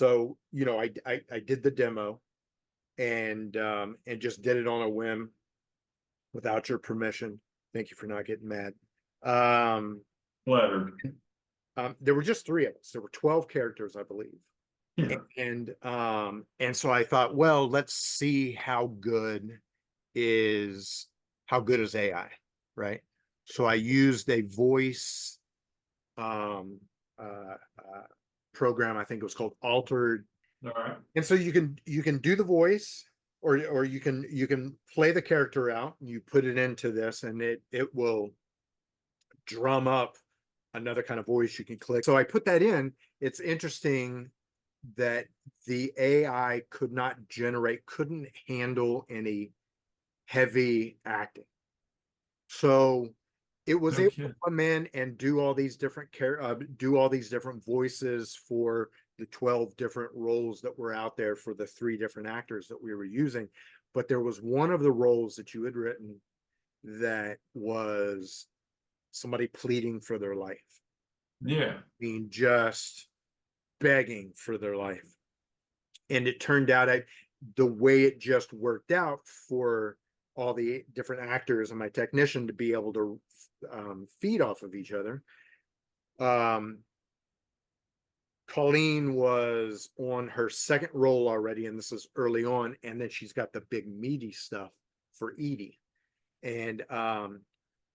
So, I did the demo and just did it on a whim without your permission. Thank you for not getting mad. Um, Flattered. there were just three of us. There were 12 characters, I believe. Yeah. And so I thought, well, let's see is how good is AI, right? So I used a voice um uh program. I think it was called Altered. All right. And so you can do the voice, or you can play the character out, and you put it into this, and it will drum up another kind of voice you can click. So I put that in. It's interesting that the AI couldn't handle any heavy acting. So it was No able to kidding. come in and do all these different voices for the 12 different roles that were out there for the three different actors that we were using. But there was one of the roles that you had written that was somebody pleading for their life, Yeah. being just begging for their life. And it turned out the way it just worked out for all the different actors and my technician to be able to feed off of each other. Um, Colleen was on her second role already, and this is early on, and then she's got the big meaty stuff for Edie. And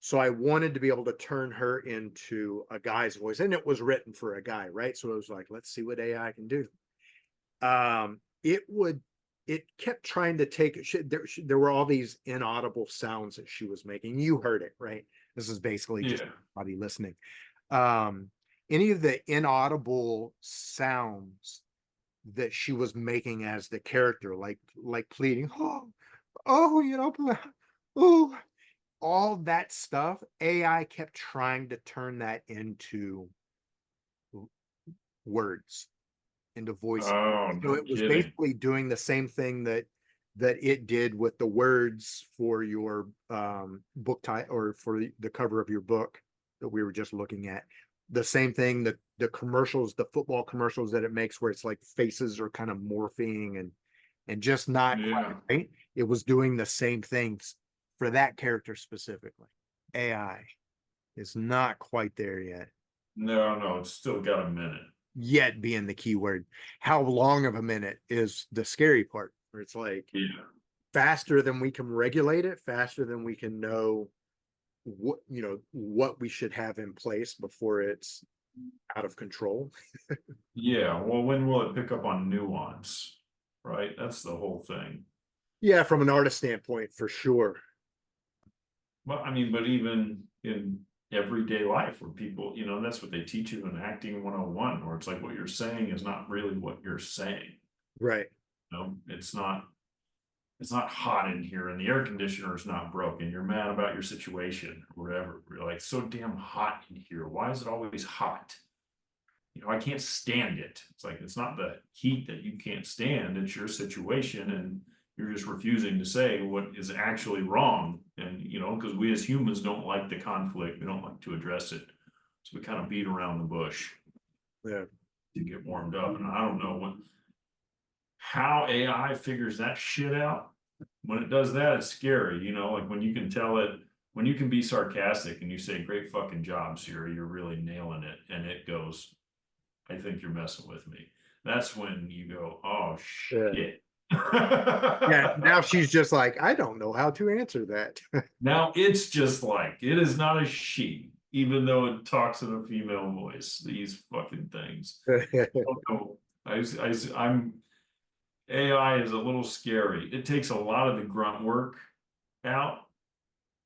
so I wanted to be able to turn her into a guy's voice, and it was written for a guy, right? So it was like, let's see what AI can do. It kept trying to take there were all these inaudible sounds that she was making. You heard it, right? This is basically just Yeah. body listening. Um, any of the inaudible sounds that she was making as the character, like pleading, oh, oh, all that stuff, AI kept trying to turn that into words, into voice. Oh, So no it was kidding. basically doing the same thing that it did with the words for your book title, or for the cover of your book that we were just looking at. The same thing that the commercials, the football commercials that it makes, where it's like faces are kind of morphing and just not quite Yeah. right. It was doing the same things for that character specifically. AI is not quite there yet. No, no, it's still got a minute. Yet being the key word. How long of a minute is the scary part, where it's like Yeah. faster than we can regulate it, faster than we can know what we should have in place before it's out of control. Yeah. Well, when will it pick up on nuance? Right? That's the whole thing. Yeah, from an artist standpoint, for sure. Well, I mean, but even in everyday life where people, that's what they teach you in acting 101, where it's like what you're saying is not really what you're saying. Right. It's not hot in here and the air conditioner is not broken. You're mad about your situation or whatever. You're like, so damn hot in here. Why is it always hot? I can't stand it. It's like, it's not the heat that you can't stand, it's your situation. And you're just refusing to say what is actually wrong. And, because we as humans don't like the conflict, we don't like to address it. So we kind of beat around the bush Yeah. to get warmed up. And I don't know how AI figures that shit out. When it does that, it's scary, like when you can tell it, when you can be sarcastic and you say, great fucking job, Siri, you're really nailing it. And it goes, I think you're messing with me. That's when you go, oh Yeah. shit. Yeah. Now she's just like, I don't know how to answer that. Now it's just like, it is not a she, even though it talks in a female voice, these fucking things. Oh, no. I'm AI is a little scary. It takes a lot of the grunt work out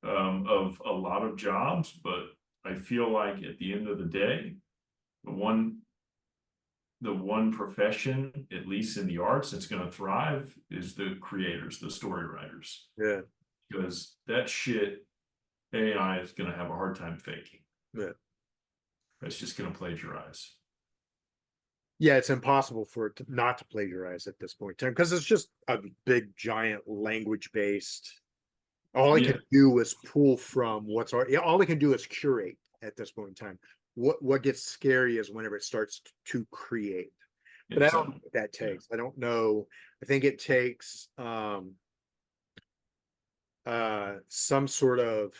of a lot of jobs, but I feel like at the end of the day, the one the one profession, at least in the arts, that's going to thrive is the creators, the story writers, Yeah. because that shit AI is going to have a hard time faking. Yeah. It's just going to plagiarize. Yeah, it's impossible for it not to plagiarize at this point in time, because it's just a big giant language based. All it Yeah, can do is pull from what's already. All it can do is curate at this point in time. What gets scary is whenever it starts to create. But I It's don't know what that takes. I don't know. I think it takes some sort of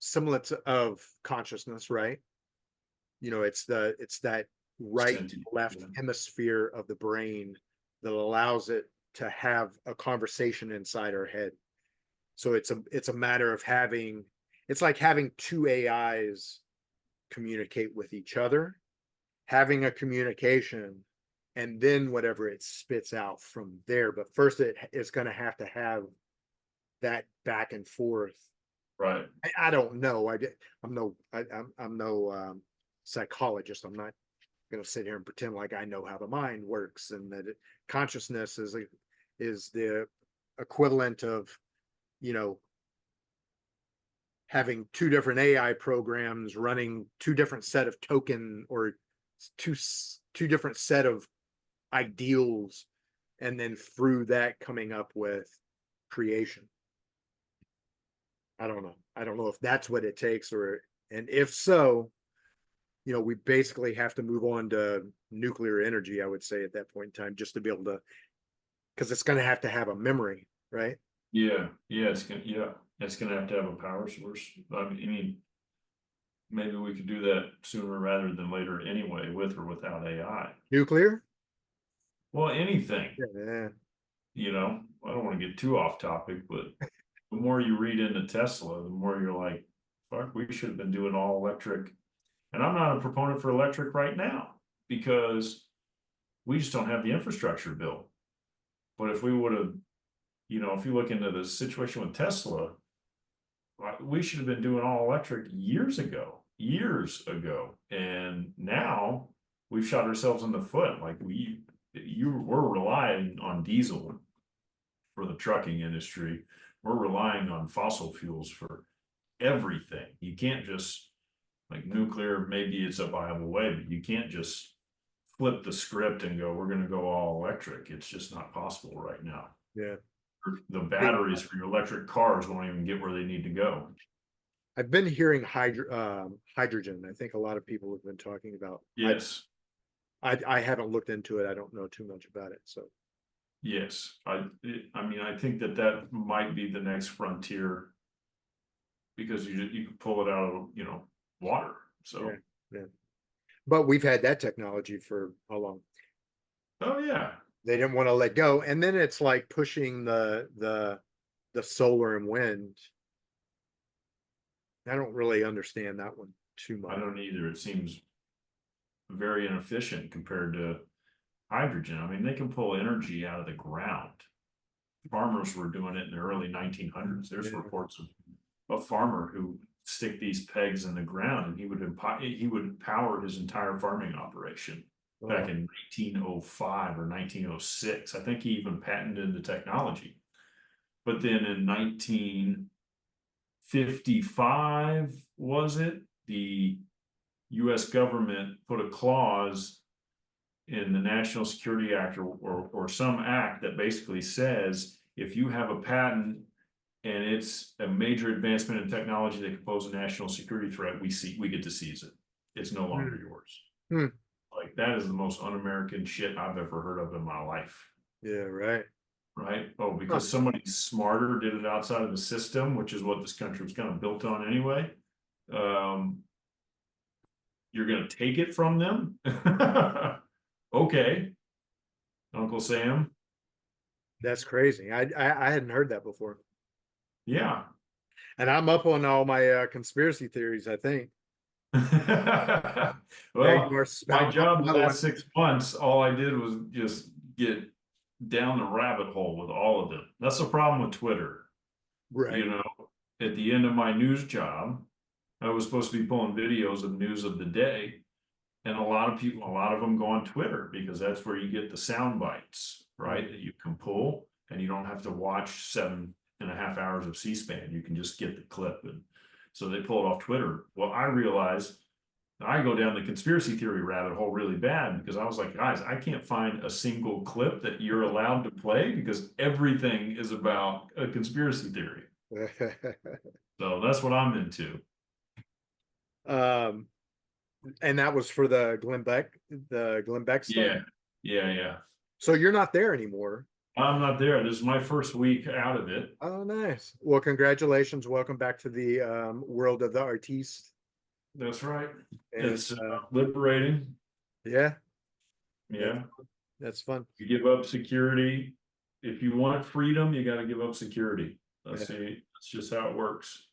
semblance of consciousness, right? It's that right sentient. left hemisphere of the brain that allows it to have a conversation inside our head. So it's a matter of having, it's like having two AIs communicate with each other, having a communication, and then whatever it spits out from there. But first it is going to have that back and forth. Right. I don't know. I'm no psychologist. I'm not going to sit here and pretend like I know how the mind works, and that consciousness is the equivalent of, you know, having two different AI programs running two different set of token, or two different set of ideals, and then through that coming up with creation. I don't know if that's what it takes, and if so, we basically have to move on to nuclear energy, I would say, at that point in time, just to be able to, because it's going to have a memory, right? Yeah, it's gonna have to have a power source. I mean, maybe we could do that sooner rather than later anyway, with or without AI. Nuclear. Well, anything, Yeah. I don't want to get too off topic, but the more you read into Tesla, the more you're like, fuck, we should have been doing all electric. And I'm not a proponent for electric right now because we just don't have the infrastructure built. But if we would have, if you look into the situation with Tesla, we should have been doing all electric years ago. And now we've shot ourselves in the foot. Like we're relying on diesel for the trucking industry. We're relying on fossil fuels for everything. You can't just, like, nuclear, maybe it's a viable way, but you can't just flip the script and go, we're going to go all electric. It's just not possible right now. Yeah. The batteries for your electric cars won't even get where they need to go. I've been hearing hydrogen. I think a lot of people have been talking about. Yes. I haven't looked into it. I don't know too much about it. So Yes. I mean, I think that might be the next frontier because you can pull it out of, water. So, yeah. But we've had that technology for how long? oh yeah. They didn't want to let go, and then it's like pushing the solar and wind. I don't really understand that one too I much. don't either. It seems very inefficient compared to hydrogen. I mean, they can pull energy out of the ground. Farmers were doing it in the early 1900s. There's Yeah. reports of a farmer who stick these pegs in the ground and he would power his entire farming operation back in 1905 or 1906. I think he even patented the technology. But then in 1955, was it, the US government put a clause in the National Security Act or some act that basically says if you have a patent and it's a major advancement in technology that could pose a national security threat, we get to seize it. It's no longer yours. Hmm. Like, that is the most un-American shit I've ever heard of in my life. Yeah, right. Right? Oh, because somebody smarter did it outside of the system, which is what this country was kind of built on anyway. You're gonna take it from them? Okay, Uncle Sam. That's crazy. I hadn't heard that before. Yeah. And I'm up on all my conspiracy theories, I think. There you Well, are, my spouting off job the another one. last 6 months, all I did was just get down the rabbit hole with all of them. That's the problem with Twitter. Right. At the end of my news job, I was supposed to be pulling videos of news of the day. And a lot of them go on Twitter because that's where you get the sound bites, right? That you can pull and you don't have to watch 7.5 hours of C-SPAN. You can just get the clip. And so they pull it off Twitter. Well, I realized I go down the conspiracy theory rabbit hole really bad because I was like, guys, I can't find a single clip that you're allowed to play because everything is about a conspiracy theory. So that's what I'm into. And that was for the Glenn Beck stuff. Yeah. Yeah. So you're not there anymore. I'm not there. This is my first week out of it. Oh, nice. Well, congratulations. Welcome back to the world of the artiste. That's right. And It's liberating. yeah, that's Yeah. that's fun. You give up security. If you want freedom, you got to give up security. Yeah. That's just how it works.